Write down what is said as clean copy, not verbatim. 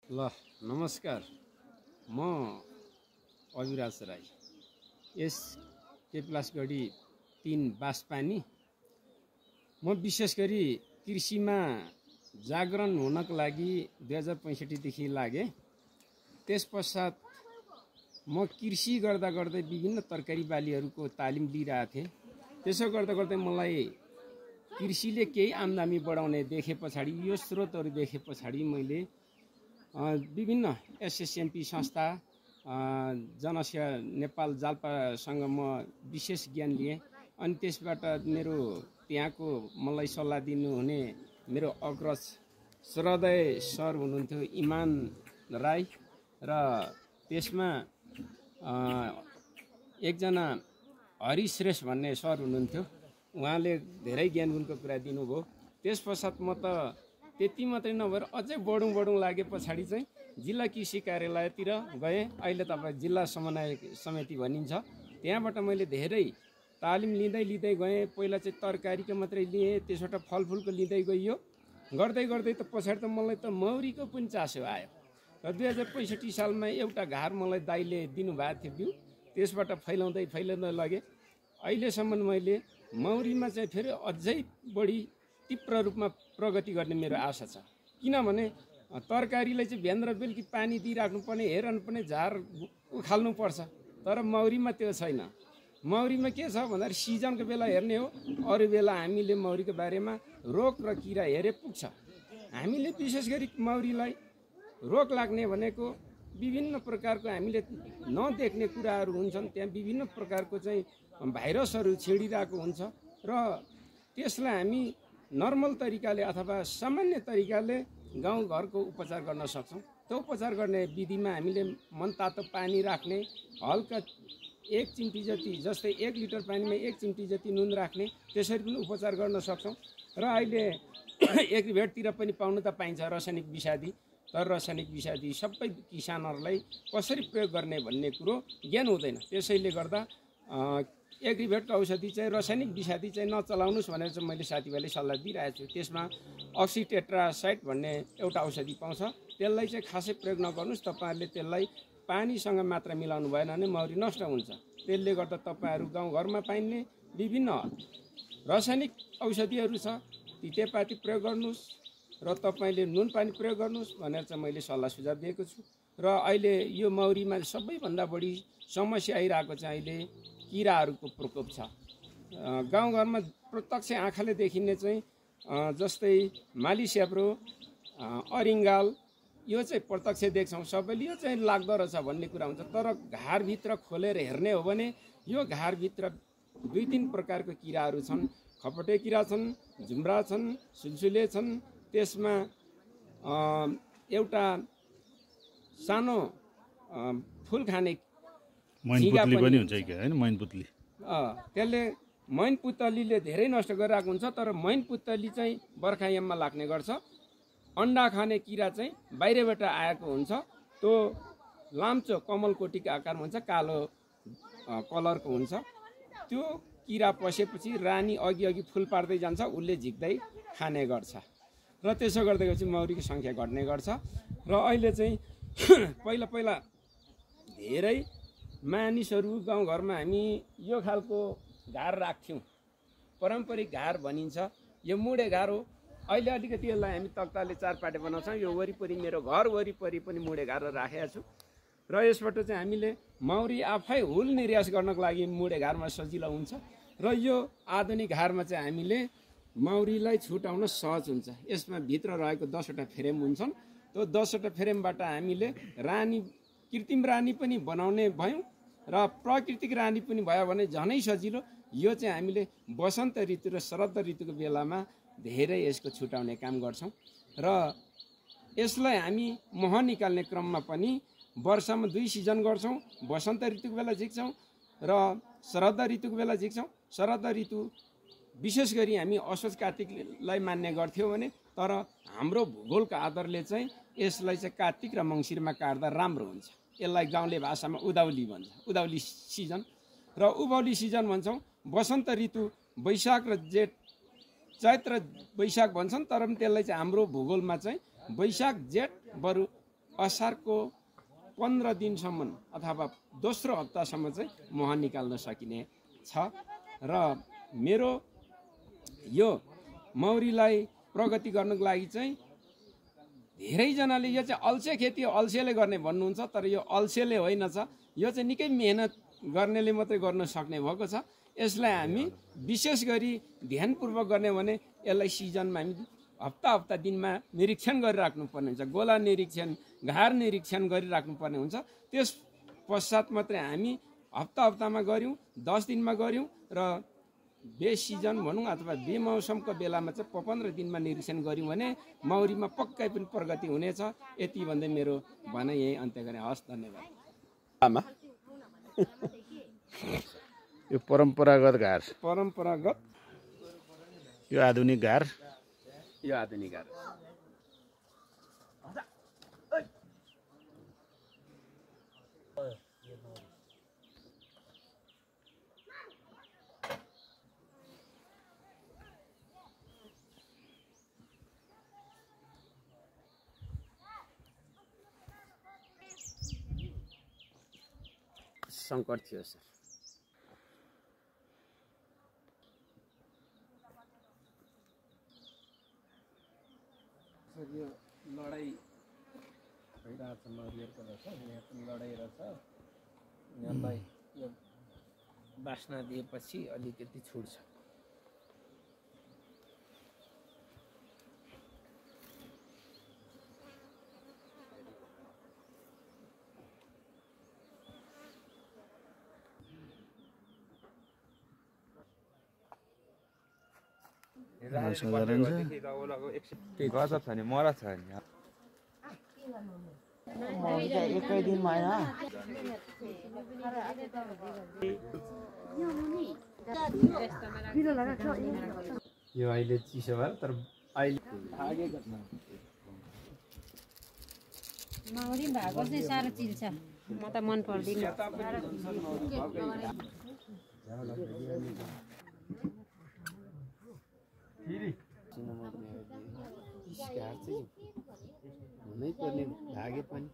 ल नमस्कार, म अविराज राई, यस केप्लासगढी 3 बासपानी। म विशेष गरी कृषिमा जागरण हुनको लागि 2065 देखि लागे। त्यस पश्चात म कृषि गर्दा गर्दै विभिन्न तरकारी बालीहरूको तालिम लिइरहेको थिएँ। त्यसो गर्दा गर्दै मलाई कृषिले केही आम्दानी बढाउने देखे पछाडि, यो स्रोतहरू देखे पछाडि मैले विभिन्न एसएसएमपी संस्था, जनसेवा नेपाल जाल्पासँग म विशेष ज्ञान लिएँ। अनि त्यसबाट मेरो त्यहाँको मलाई सल्लाह दिनुहुने मेरो अग्रज श्रद्धेय सर हुनुहुन्थ्यो इमान राई, र त्यसमा एकजना हरिश्रेष्ठ भन्ने सर हुनुहुन्थ्यो। उहाँले धेरै ज्ञान गुणको कुरा दिनुभयो। त्यस पश्चात म त त्यति मात्रै नभएर अझै बढौँ लागे पछाडि चाहिँ जिल्ला कृषि कार्यालयतिर गएँ। अहिले तपाईँ जिल्ला समन्वय समिति भनिन्छ। त्यहाँबाट मैले धेरै तालिम लिँदै गएँ। पहिला चाहिँ तरकारीको मात्रै लिएँ, त्यसबाट फलफुलको लिँदै गइयो। गर्दै त पछाडि त मलाई त मौरीको पनि चासो आयो। र 2065 सालमा एउटा घार मलाई दाइले दिनुभएको थियो बिउ, त्यसबाट फैलाउँदै लगे। अहिलेसम्म मैले मौरीमा चाहिँ फेरि अझै बढी तीव्र रूपमा प्रगति गर्ने मेरो आशा छ। किनभने तरकारीलाई चाहिँ बिहान र बेलुकी पानी दिइराख्नु पर्ने, हेरनु पर्ने, झार उखाल्नु पर्छ। तर मौरीमा त्यो छैन। मौरीमा के छ भन्दाखेरि सिजनको बेला हेर्ने हो, अरू बेला हामीले मौरीको बारेमा रोग र किरा हेरे पुग्छ। हामीले विशेष गरी मौरीलाई रोग लाग्ने भनेको विभिन्न प्रकारको हामीले नदेख्ने कुराहरू हुन्छन्। त्यहाँ विभिन्न प्रकारको चाहिँ भाइरसहरू छेडिरहेको हुन्छ र त्यसलाई हामी नर्मल तरिकाले अथवा सामान्य तरिकाले गाउँघरको उपचार गर्न सक्छौँ। त्यो उपचार गर्ने विधिमा हामीले मनतातो पानी राख्ने, हल्का 1 चिम्टी जति, जस्तै 1 लिटर पानीमा 1 चिम्टी जति नुन राख्ने, त्यसरी पनि उपचार गर्न सक्छौँ। र अहिले एग्रिभेटतिर पनि पाउनु त पाइन्छ रासायनिक विषादी। तर रासायनिक विषादी सबै किसानहरूलाई कसरी प्रयोग गर्ने भन्ने कुरो ज्ञान हुँदैन। त्यसैले गर्दा एग्रिभेटको औषधि चाहिँ रासायनिक विषादी चाहिँ नचलाउनुहोस् भनेर चाहिँ मैले साथीभाइले सल्लाह दिइरहेको छु। त्यसमा अक्सिटेट्रासाइट भन्ने एउटा औषधि पाउँछ, त्यसलाई चाहिँ खासै प्रयोग नगर्नुहोस्। तपाईँहरूले त्यसलाई पानीसँग मात्र मिलाउनु भएन भने मौरी नष्ट हुन्छ। त्यसले गर्दा तपाईँहरू गाउँघरमा पाइने विभिन्न रासायनिक औषधिहरू छ, तितेपाती प्रयोग गर्नुहोस् र तपाईँले नुन पानी प्रयोग गर्नुहोस् भनेर चाहिँ मैले सल्लाह सुझाव दिएको छु। र अहिले यो मौरीमा सबैभन्दा बढी समस्या आइरहेको चाहिँ अहिले किराहरूको प्रकोप छ। गाउँघरमा प्रत्यक्ष आँखाले देखिने चाहिँ जस्तै माली स्याब्रो, अरिङ्गाल, यो चाहिँ प्रत्यक्ष देख्छौँ सबैले। यो चाहिँ लाग्दो रहेछ भन्ने कुरा हुन्छ। तर घारभित्र खोलेर हेर्ने हो भने यो घारभित्र 2-3 प्रकारको किराहरू छन्। खपटे किरा छन्, झुम्रा छन्, सुलसुले छन्। त्यसमा एउटा सानो फुल खाने मैनपुतली पनि हुन्छ कि हैन? मैनपुतली त्यसले मैनपुतलीले धेरै नष्ट गरिरहेको हुन्छ। तर मैनपुतली चाहिँ बर्खायाममा लाग्ने गर्छ। अन्डा खाने किरा चाहिँ बाहिरबाट आएको हुन्छ। त्यो लाम्चो कमलकोटीको आकारमा हुन्छ, कालो कलरको हुन्छ। त्यो किरा पसेपछि रानी अघि फुल पार्दै जान्छ, उसले झिक्दै खाने गर्छ र त्यसो गर्दै चाहिँ मौरीको सङ्ख्या घट्ने गर्छ। र अहिले चाहिँ पहिला धेरै मानिसहरू गाउँघरमा हामी यो खालको घार राख्थ्यौँ, पारम्परिक घार भनिन्छ। यो मुडे घार हो। अहिले अलिकति यसलाई हामी तक्ताले 4 पाटे बनाउँछौँ। यो वरिपरि मेरो घर वरिपरि पनि मुडे घार राखेको छु। र यसबाट चाहिँ हामीले मौरी आफै हुल निर्यास गर्नको लागि मुडे घारमा सजिलो हुन्छ। र यो आधुनिक घारमा चाहिँ हामीले मौरीलाई छुटाउन सहज हुन्छ। यसमा भित्र रहेको 10वटा फ्रेम हुन्छन्। त्यो 10वटा फ्रेमबाट हामीले कृत्रिम रानी पनि बनाउने भयौँ र प्राकृतिक रानी पनि भयो भने झनै सजिलो। यो चाहिँ हामीले वसन्त ऋतु र शरद ऋतुको बेलामा धेरै यसको छुटाउने काम गर्छौँ। र यसलाई हामी मह निकाल्ने क्रममा पनि वर्षमा 2 सिजन गर्छौँ। वसन्त ऋतुको बेला झिक्छौँ र शरद ऋतुको बेला झिक्छौँ। शरद ऋतु विशेष गरी हामी असोज कार्तिकलाई मान्ने गर्थ्यौँ भने, तर हाम्रो भूगोलको आधारले चाहिँ यसलाई चाहिँ कार्तिक र मङ्सिरमा काट्दा राम्रो हुन्छ। यसलाई गाउँले भाषामा उदाउली भन्छ, उदाउली सिजन र उभौली सिजन भन्छौँ। वसन्त ऋतु वैशाख र जेठ, चैत र वैशाख भन्छन्। तर पनि त्यसलाई चाहिँ हाम्रो भूगोलमा चाहिँ वैशाख जेठ बरु असारको 15 दिनसम्म अथवा दोस्रो हप्तासम्म चाहिँ मह निकाल्न सकिने छ। र मेरो यो मौरीलाई प्रगति गर्नको लागि चाहिँ धेरैजनाले यो चाहिँ अल्छे खेती हो, अल्छेले गर्ने भन्नुहुन्छ, तर यो अल्छेले होइन छ, यो चाहिँ निकै मेहनत गर्नेले मात्रै गर्न सक्ने भएको छ। यसलाई हामी विशेष गरी ध्यानपूर्वक गर्ने भने यसलाई सिजनमा हामी हप्ता दिनमा निरीक्षण गरिराख्नुपर्ने हुन्छ, गोला निरीक्षण, घार निरीक्षण गरिराख्नुपर्ने हुन्छ। त्यस पश्चात मात्रै हामी हप्तामा गऱ्यौँ, 10 दिनमा गऱ्यौँ र बेसिजन भनौँ अथवा बेमौसमको बेलामा चाहिँ 15 दिनमा निरीक्षण गऱ्यौँ भने मौरीमा पक्कै पनि प्रगति हुनेछ। यति भन्दै मेरो भनाइ यही अन्त्य गरेँ। हस्, धन्यवाद। यो परम्परागत घार, परम्परागत, यो आधुनिक घार, यो आधुनिक घार। सङ्कट थियो सर। यो लडाइँ भइरहेछ मौरीहरूको रहेछ, यहाँ पनि लडाइँ रहेछ। यहाँलाई यो बास्ना दिएपछि अलिकति छुट्छ। केही गजब छ नि, मरा छ नि। एकै दिनमा होइन, यो अहिले चिसो भयो, तर अहिले मौरी भएको चाहिँ साह्रो चिल्छ, म त मन पर्दैन। हुनै पर्ने भागे पनि